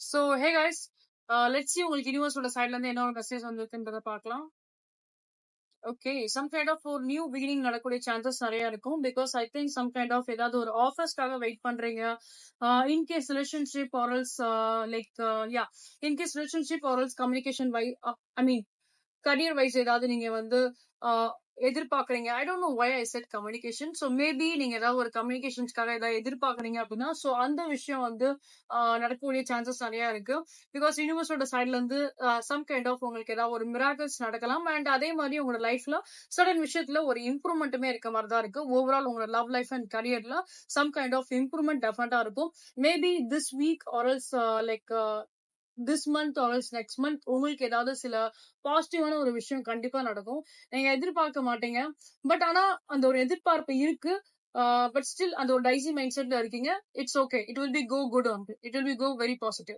So, hey guys, let's see உங்களுக்கு யூனிவர்ஸோட சைட்ல இருந்து என்ன ஒரு மெசேஜ் வந்திருக்குன்றத பார்க்கலாம். ஓகே, சம் கைண்ட் ஆஃப் ஒரு நியூ பிகினிங் நடக்கக்கூடிய சான்சஸ் நிறைய இருக்கும். Because I think some kind of ஏதாவது ஒரு ஆஃபர்ஸ்க்காக வெயிட் பண்றீங்க. In case relationship or else like yeah in case relationship or else communication I mean career wise ஏதாவது நீங்க வந்து எதிர்பார்க்கறீங்க. I don't know why I said communication. So maybe நீங்க ஏதாவது ஒரு கம்யூனிகேஷன்ஸ்க்காக ஏதாவது எதிர்பார்க்கறீங்க அப்படின்னா ஸோ அந்த விஷயம் வந்து நடக்கக்கூடிய சான்சஸ் நிறைய இருக்கு. பிகாஸ் யூனிவர்ஸோட சைட்ல இருந்து சம் கைண்ட் ஆஃப் உங்களுக்கு ஏதாவது ஒரு மிராக்கிள்ஸ் நடக்கலாம். அண்ட் அதே மாதிரி உங்களோட லைஃப்ல சடன் விஷயத்துல ஒரு இம்ப்ரூவ்மெண்ட்டுமே இருக்க மாதிரி தான் இருக்கு. ஓவரால் உங்களோட லவ் லைஃப் அண்ட் கரியர்ல some kind of improvement definitely இருக்கும். Maybe this week or else like this month or next month உங்களுக்கு ஏதாவது சில பாசிட்டிவான ஒரு விஷயம் கண்டிப்பா நடக்கும். நீங்க எதிர்பார்க்க மாட்டீங்க. பட் ஆனா அந்த ஒரு எதிர்பார்ப்பு இருக்கு. பட் ஸ்டில் அந்த ஒரு டைசி மைண்ட் செட்ல இருக்கீங்க. It's okay. It will be go good on it will be go very positive.